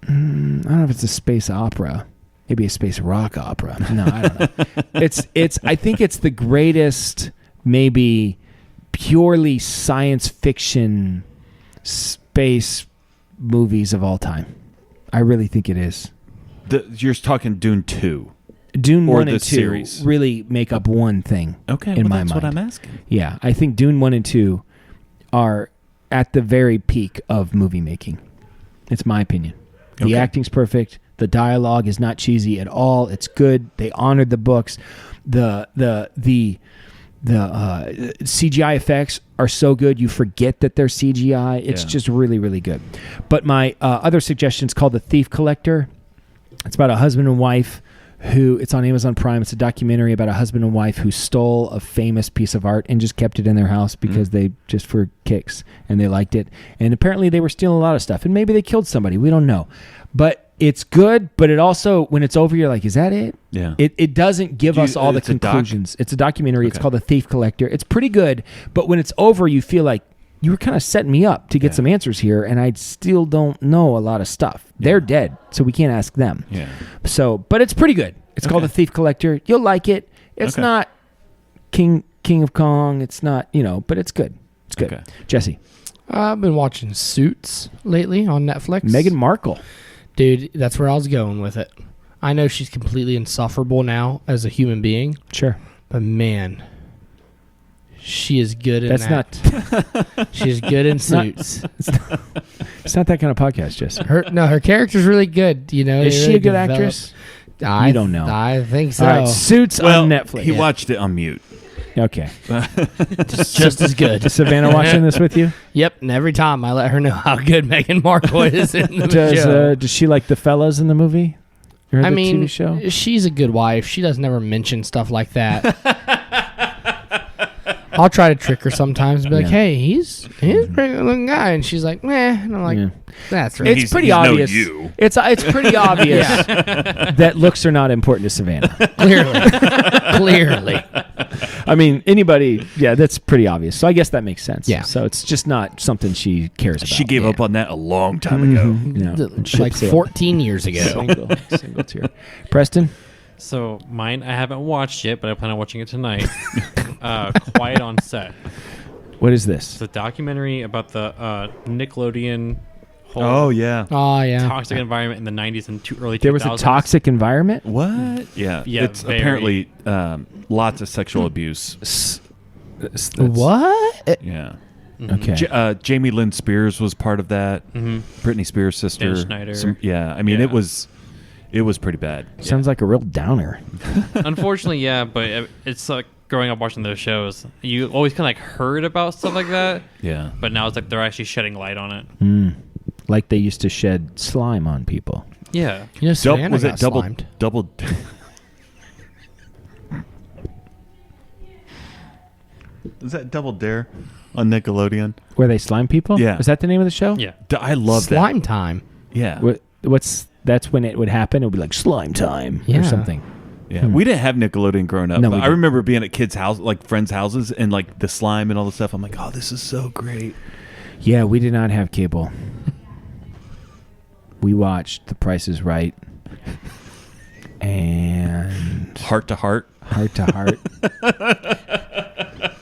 I don't know if it's a space opera. Maybe a space rock opera. No, I don't know. I think it's the greatest, maybe purely science fiction space movies of all time. I really think it is. You're talking Dune 2. Dune or 1 the and 2 series. really make up one thing. Okay, in my that's mind. what I'm asking. Yeah, I think Dune 1 and 2 are at the very peak of movie making. It's my opinion. The acting's perfect. The dialogue is not cheesy at all. It's good. They honored the books. The CGI effects are so good you forget that they're CGI. It's just really, really good. But my other suggestion is called The Thief Collector. It's about a husband and wife who, it's on Amazon Prime. It's a documentary about a husband and wife who stole a famous piece of art and just kept it in their house because they just for kicks and they liked it. And apparently they were stealing a lot of stuff and maybe they killed somebody. We don't know. But it's good, but it also, when it's over, you're like, is that it? Yeah. It doesn't give us all the conclusions. It's a documentary. It's called The Thief Collector. It's pretty good, but when it's over, you feel like you were kind of setting me up to get some answers here, and I still don't know a lot of stuff. They're dead, so we can't ask them. Yeah. So, but it's pretty good. It's called The Thief Collector. You'll like it. It's not King of Kong. It's not, but it's good. It's good. Okay. Jesse. I've been watching Suits lately on Netflix. Meghan Markle. Dude, that's where I was going with it. I know she's completely insufferable now as a human being. Sure. But man, she is good in that. She's good in Suits. It's not that kind of podcast, Jesse. Her character's really good. Is she a good actress? I don't know. I think so. All right, Suits on Netflix. He watched it on mute. Okay. Just as good. Is Savannah watching this with you? Yep. And every time I let her know how good Meghan Markle is in the show. Does she like the fellas in the movie? Or the TV show? She's a good wife. She doesn't ever mention stuff like that. I'll try to trick her sometimes and be like, hey, he's a pretty good looking guy. And she's like, meh. And I'm like, that's right. It's pretty obvious. It's pretty obvious that looks are not important to Savannah. Clearly. I mean, anybody, that's pretty obvious. So I guess that makes sense. Yeah. So it's just not something she cares about. She gave up on that a long time ago. Like 14 years ago. Single tear. Preston? So mine, I haven't watched yet, but I plan on watching it tonight. Quiet on Set. What is this? It's a documentary about the Nickelodeon whole Oh, yeah. toxic environment in the 90s and early 2000s. There was a toxic environment? What? Yeah. It's apparently lots of sexual abuse. What? Yeah. Okay. Jamie Lynn Spears was part of that. Britney Spears' sister. Dan Schneider. It was pretty bad. Sounds like a real downer. Unfortunately, yeah, but it's like growing up watching those shows, you always kind of like heard about stuff like that. Yeah. But now it's like they're actually shedding light on it. Like they used to shed slime on people. Yeah. Savannah got slimed. Double. Is that Double Dare? on Nickelodeon. Where they slime people? Yeah. Is that the name of the show? Yeah. I love Slime time. that. Yeah. That's when it would happen. It would be like slime time Yeah. or something. Yeah, we didn't have Nickelodeon growing up. No, but we I didn't. remember being at kids' house, like friends' houses, and like the slime and all the stuff. I'm like, oh, this is so great. Yeah, we did not have cable. We watched The Price is Right and Heart to Heart. Heart to Heart.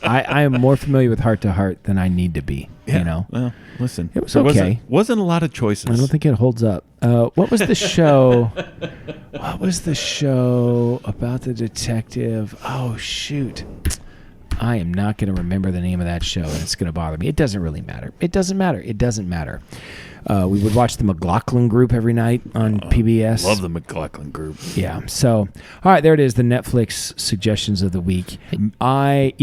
I am more familiar with Heart to Heart than I need to be. You know, Well, listen, It was there okay. Wasn't a lot of choices. I don't think it holds up. What was the show? What was the show about the detective? Oh shoot. I am not going to remember the name of that show, and it's going to bother me. It doesn't really matter. It doesn't matter. We would watch the McLaughlin Group every night on PBS. Love the McLaughlin Group. Yeah. So, all right, there it is. The Netflix suggestions of the week. I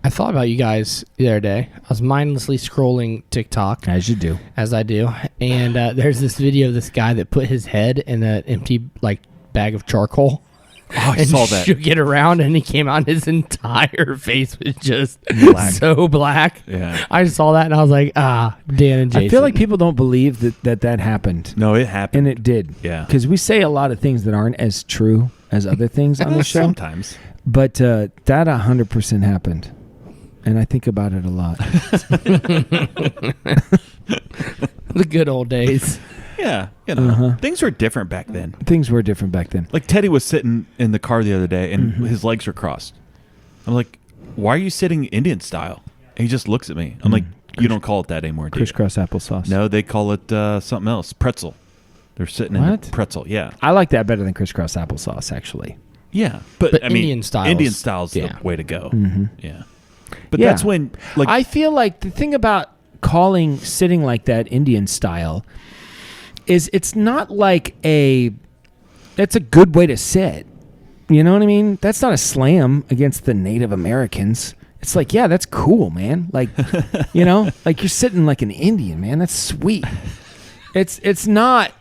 thought about you guys the other day. I was mindlessly scrolling TikTok, As you do. as I do, and there's this video of this guy that put his head in an empty bag of charcoal. Oh, I And saw that. shook it around, and he came out. His entire face was just Black. so black. Yeah. I saw that, and I was like, Dan and Jason. I feel like people don't believe that happened. No, it happened. And it did. Yeah. Because we say a lot of things that aren't as true as other things on the show. Sometimes. But that 100% happened. And I think about it a lot. the good old days. Yeah. You know, things were different back then. Things were different back then. Like Teddy was sitting in the car the other day, and his legs were crossed. I'm like, why are you sitting Indian style? And he just looks at me. I'm like, you don't call it that anymore, do you? Crisscross applesauce. No, they call it something else. Pretzel. They're sitting in What? the pretzel. Yeah. I like that better than crisscross applesauce, actually. Yeah. But I mean, Indian styles. Indian style's Yeah. the way to go. Mm-hmm. Yeah. But Yeah. that's when, like, I feel like the thing about calling sitting like that Indian style is it's not like that's a good way to sit. You know what I mean? That's not a slam against the Native Americans. It's like, yeah, that's cool, man. Like, you know, like you're sitting like an Indian, man. That's sweet. It's not.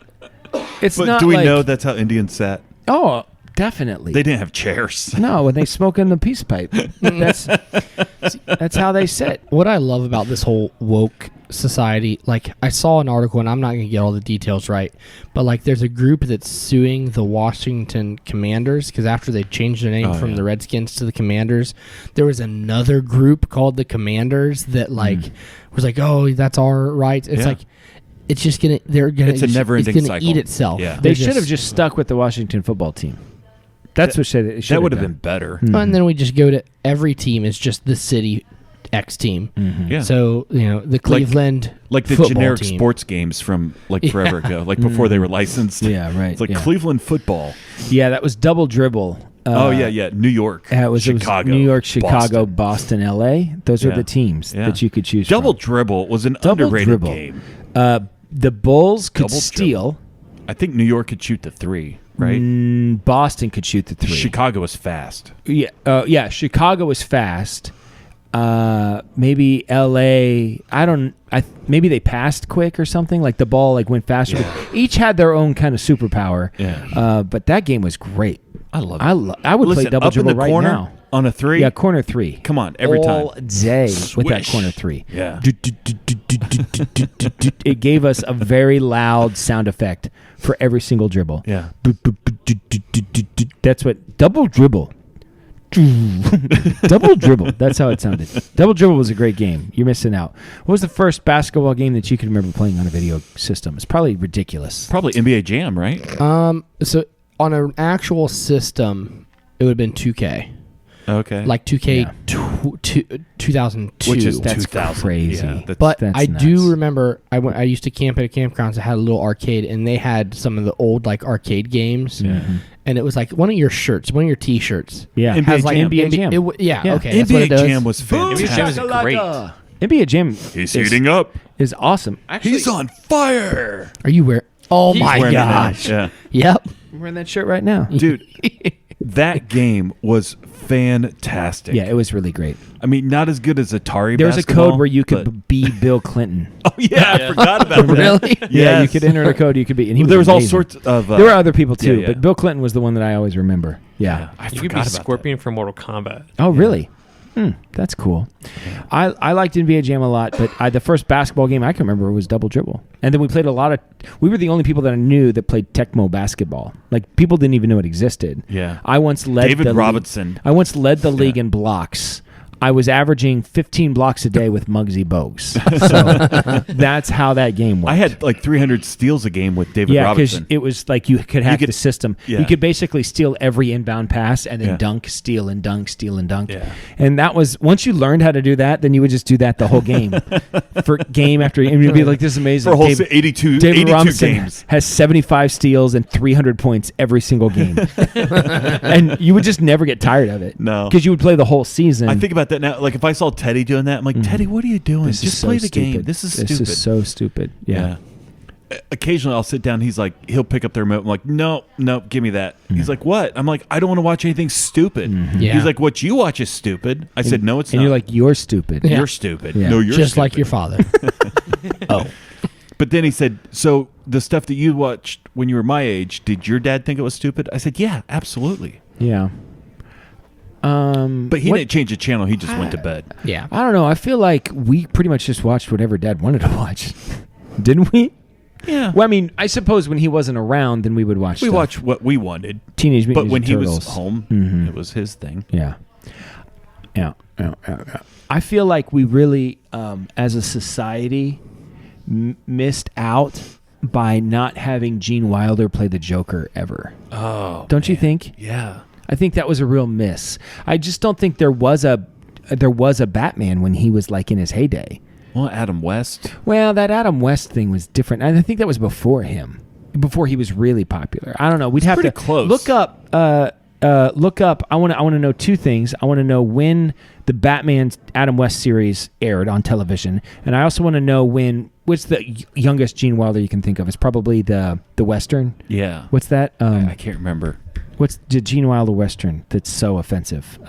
It's but not. do we like, know that's how Indians sat? Oh, definitely. They didn't have chairs. No, when they smoke in the peace pipe. That's how they sit. What I love about this whole woke society, like I saw an article, and I'm not going to get all the details right, but like there's a group that's suing the Washington Commanders because after they changed their name from the Redskins to the Commanders, there was another group called the Commanders that was like, oh, that's our rights. It's like, it's just gonna, It's a never-ending it's gonna cycle. eat itself. Yeah. They should have just stuck with the Washington football team. That's what they should That would have been better. And then we just go to every team is just the city X team. Yeah. So, you know, the Cleveland like the football generic team. sports games from like forever ago, like before they were licensed. Yeah, right. It's like yeah. Cleveland football. Yeah, that was double dribble. Yeah. New York. It was Chicago. New York, Chicago, Boston, L.A. Those are the teams Yeah. that you could choose Double from. dribble was an Double underrated dribble. game. The Bulls could Double steal. I think New York could shoot the three, right? Boston could shoot the three. Chicago was fast. Yeah. Chicago was fast. Maybe L.A. Maybe they passed quick or something. Like the ball went faster. Yeah. Each had their own kind of superpower. Yeah. But that game was great. I love it. I would Listen, play double up in dribble the right corner now. on a three. Yeah, corner three. Come on, every all time. day with that Swish. corner three. Yeah. It gave us a very loud sound effect for every single dribble. Yeah. That's what double dribble. Double dribble. That's how it sounded. Double dribble was a great game. You're missing out. What was the first basketball game that you can remember playing on a video system? It's probably ridiculous. Probably NBA Jam, right? So on an actual system, it would have been 2K. Okay. Like 2K Yeah. 2002. Which is That's 2000. crazy. Yeah, that's- But That's I nuts. do remember I used to camp at a campground that had a little arcade, and they had some of the old arcade games. And it was like one of your shirts, one of your T-shirts. Yeah. NBA has like Jam. NBA Jam. Yeah, okay. That's what NBA it does. Jam was NBA fantastic. Jam is great. NBA Jam He's heating up. is awesome. He's on fire. Are you wearing? Oh my Wearing it now. gosh! Yeah. Yep. I'm wearing that shirt right now. Dude, that game was fantastic. Yeah, it was really great. I mean, not as good as Atari There was a basketball, code where you but- could be Bill Clinton. Oh, yeah, I forgot about that. Really? Yeah, you Yes. could enter a code. You could be. And he There was all amazing. sorts of... There were other people too, yeah. But Bill Clinton was the one that I always remember. Yeah. I You could forgot be about Scorpion from Mortal Kombat. Oh, really? That's cool. I liked NBA Jam a lot, but the first basketball game I can remember was Double Dribble. And then we played we were the only people that I knew that played Tecmo basketball. Like, people didn't even know it existed. Yeah. I once led David the Robinson. I once led the league in blocks. I was averaging 15 blocks a day with Muggsy Bogues. So that's how that game went. I had like 300 steals a game with David because Robinson. it was like you could hack the system. Yeah. You could basically steal every inbound pass and then Yeah. dunk, steal, and dunk, steal, and dunk. Yeah. And that was, once you learned how to do that, then you would just do that the whole game. For game after game. And you'd be like, this is amazing. For a whole 82 Robinson games. has 75 steals and 300 points every single game. And you would just never get tired of it. No. Because you would play the whole season. I think about that now. Like, if I saw Teddy doing that, I'm like, Teddy, what are you doing? This is Just so play the stupid. game. This is stupid. This is so stupid. Yeah. Occasionally, I'll sit down. He's like, he'll pick up the remote. I'm like, no, give me that. He's like, what? I'm like, I don't want to watch anything stupid. Yeah. He's like, what you watch is stupid. I said, no, it's And not. you're like, you're stupid. Yeah. You're stupid. Yeah. No, you're Just stupid. like your father. Oh. But then he said, so the stuff that you watched when you were my age, did your dad think it was stupid? I said, yeah, absolutely. Yeah. But he didn't change the channel. He just went to bed. Yeah. I don't know. I feel like we pretty much just watched whatever Dad wanted to watch. Didn't we? Yeah. Well, I mean, I suppose when he wasn't around, then we would watch We stuff. watched what we wanted. Teenage Mutant But when Ninja he Turtles. was home, Mhm. it was his thing. Yeah. Yeah. I feel like we really, as a society, missed out by not having Gene Wilder play the Joker ever. Oh. Don't you think? Yeah. I think that was a real miss. I just don't think there was a Batman when he was like in his heyday. Well, Adam West. Well, that Adam West thing was different. And I think that was before him, before he was really popular. I don't know. We'd have pretty to close. look up. Look up. I want to know two things. I want to know when the Batman Adam West series aired on television, and I also want to know what's the youngest Gene Wilder you can think of. It's probably the Western. Yeah. What's that? I can't remember. What's the Gene Wilder Western that's so offensive?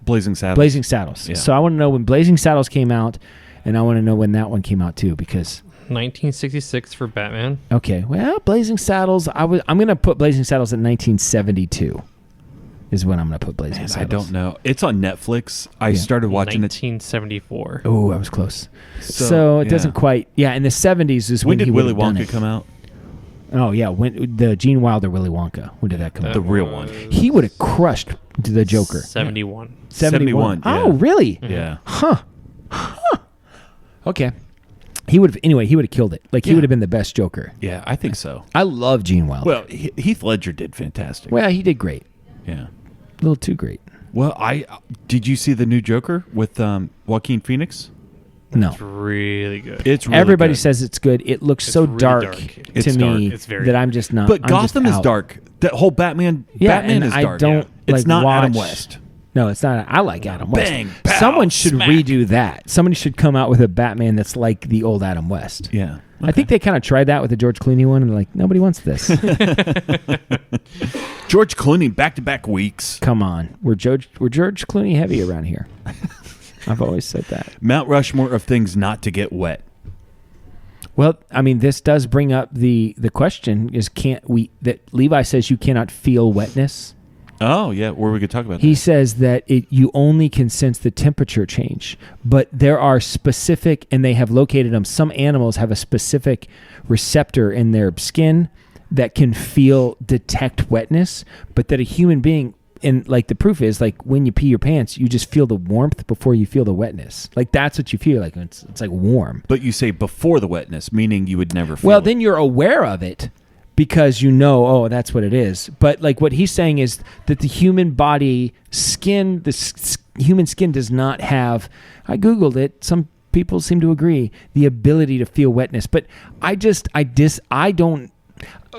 Blazing Saddles. Blazing Saddles. Yeah. So I want to know when Blazing Saddles came out, and I want to know when that one came out too, because 1966 for Batman. okay, well, Blazing Saddles. I'm gonna put Blazing Saddles at 1972. Is when I'm gonna put Blazing Saddles. I don't know. It's on Netflix. I started watching it. 1974. Oh, I was close. So, So it yeah. doesn't quite. Yeah, in the 70s is When when did he Willy would have done Wonka it. come out? Oh yeah, when the Gene Wilder Willy Wonka. When did that come out? The real one. He would have crushed the Joker. 71. 71, Oh, yeah. really? Yeah. Huh. Okay. He would have killed it. Like he Yeah. would have been the best Joker. Yeah, I think so. I love Gene Wilder. Well, Heath Ledger did fantastic. Well, he did great. Yeah. A little too great. Well, did you see the new Joker with Joaquin Phoenix? No. It's really good. It's really Everybody good. says it's good. It looks It's so really dark, dark. to It's me dark. It's very that dark. I'm just not. But I'm just Gotham is out. dark. That whole Batman Yeah, Batman and is I dark. don't It's like not Adam watch- West. No, it's not. I like Adam West. Bang, pow, Someone should smack. redo that. Somebody should come out with a Batman that's like the old Adam West. Yeah. I think they kind of tried that with the George Clooney one, and they're like, nobody wants this. George Clooney back-to-back weeks. Come on, we're George Clooney heavy around here. I've always said that. Mount Rushmore of things not to get wet. Well, I mean, this does bring up the question: is that Levi says you cannot feel wetness? Oh, yeah. Where we could talk about He that. says that you only can sense the temperature change, but there are specific, and they have located them. Some animals have a specific receptor in their skin that can detect wetness, but that a human being, and like the proof is, like when you pee your pants, you just feel the warmth before you feel the wetness. Like that's what you feel like. It's like warm. But you say before the wetness, meaning you would never feel Well, it. then you're aware of it because you know, oh, that's what it is. But like what he's saying is that the human body skin, human skin does not have, I Googled it, some people seem to agree, the ability to feel wetness. But I don't,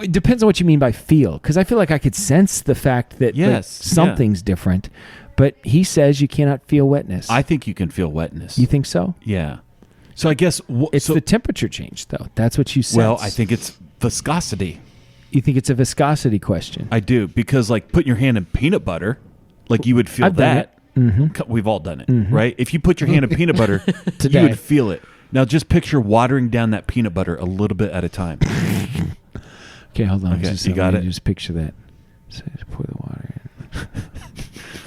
it depends on what you mean by feel. Because I feel like I could sense the fact that Yes, something's different. But he says you cannot feel wetness. I think you can feel wetness. You think so? Yeah. So I guess... It's the temperature change, though. That's what you sense. Well, I think it's viscosity. You think it's a viscosity question? I do, because like putting your hand in peanut butter, like you would feel I've done that. We've all done it, Mm-hmm. right? If you put your hand in peanut butter, you Today. would feel it. Now just picture watering down that peanut butter a little bit at a time. Okay, hold on. Okay, Just, you got let me it? Just picture that. So just pour the water in.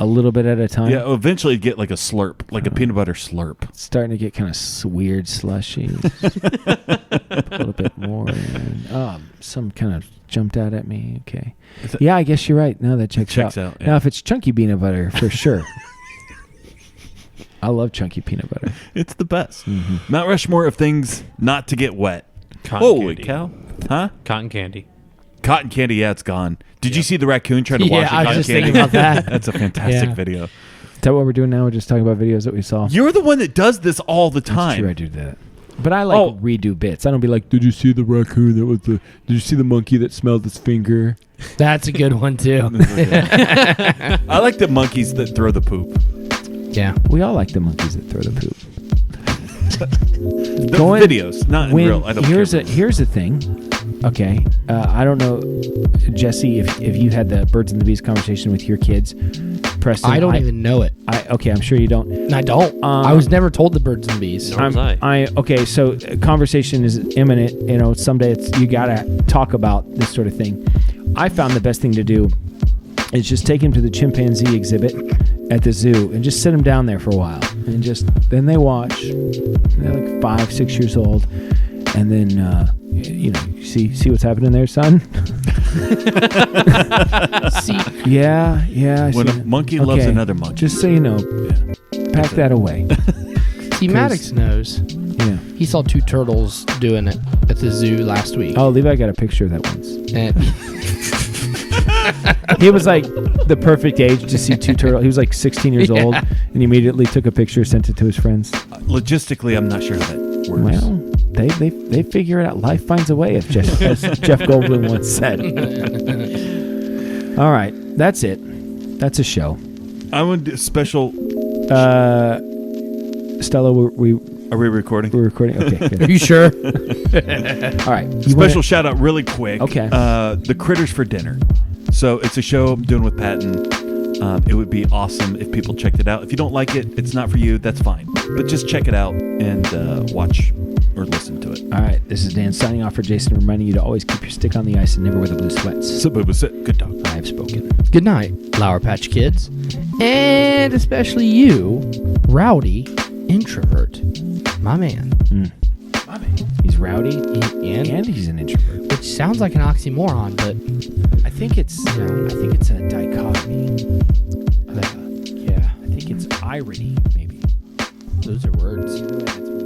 a little bit at a time. Yeah, eventually get like a slurp, like a peanut butter slurp. It's starting to get kind of weird slushy. A little bit more. Some kind of jumped out at me. Okay. Yeah, I guess you're right. No, that checks out. Yeah. Now, if it's chunky peanut butter, for sure. I love chunky peanut butter. It's the best. Mount Rushmore of things not to get wet. Cotton Holy candy. cow. Huh? Cotton candy. Cotton candy, yeah, it's gone. Did you see the raccoon try to wash I was cotton just candy? thinking about that. That's a fantastic Yeah. video. Is that what we're doing now? We're just talking about videos that we saw? You're the one that does this all the That's true, I time. do that. But I like redo bits. I don't be like, did you see the raccoon that was did you see the monkey that smelled his finger? That's a good one too. I like the monkeys that throw the poop. Yeah. We all like the monkeys that throw the poop. The videos, not in real. I don't here's care. here's the thing. Okay, I don't know, Jesse, if you had the birds and the bees conversation with your kids. Preston, I don't even know it. Okay, I'm sure you don't. I don't. I was never told the birds and bees. Nor was I. Okay, so conversation is imminent. You know, someday you gotta talk about this sort of thing. I found the best thing to do is just take him to the chimpanzee exhibit at the zoo and just sit them down there for a while, and then they watch. They're like 5, 6 years old, and then you see what's happening there, son. See, Yeah. When a monkey loves another monkey. Just so you know, pack that away. Maddox knows. Yeah. He saw 2 turtles doing it at the zoo last week. Oh, Levi got a picture of that once. And He was like the perfect age to see 2 turtles. He was like 16 years old, and he immediately took a picture, sent it to his friends. Logistically, I'm not sure how that works. Well, they figure it out. Life finds a way, as Jeff Goldblum once said. All right, that's it. That's a show. I want to do a special. Stella, Are we recording? we're recording. Okay, are good. you sure? All right. Special shout out really quick. Okay. The Critters for Dinner. So it's a show I'm doing with Patton. It would be awesome if people checked it out. If you don't like it, it's not for you. That's fine. But just check it out and watch or listen to it. All right. This is Dan signing off for Jason, reminding you to always keep your stick on the ice and never wear the blue sweats. Good talk. I have spoken. Good night, Lauer Patch Kids. And especially you, rowdy introvert. My man. He's rowdy And and he's an introvert. which sounds like an oxymoron, but I think it's a dichotomy. I think it's irony, maybe. those are words. Either way, that's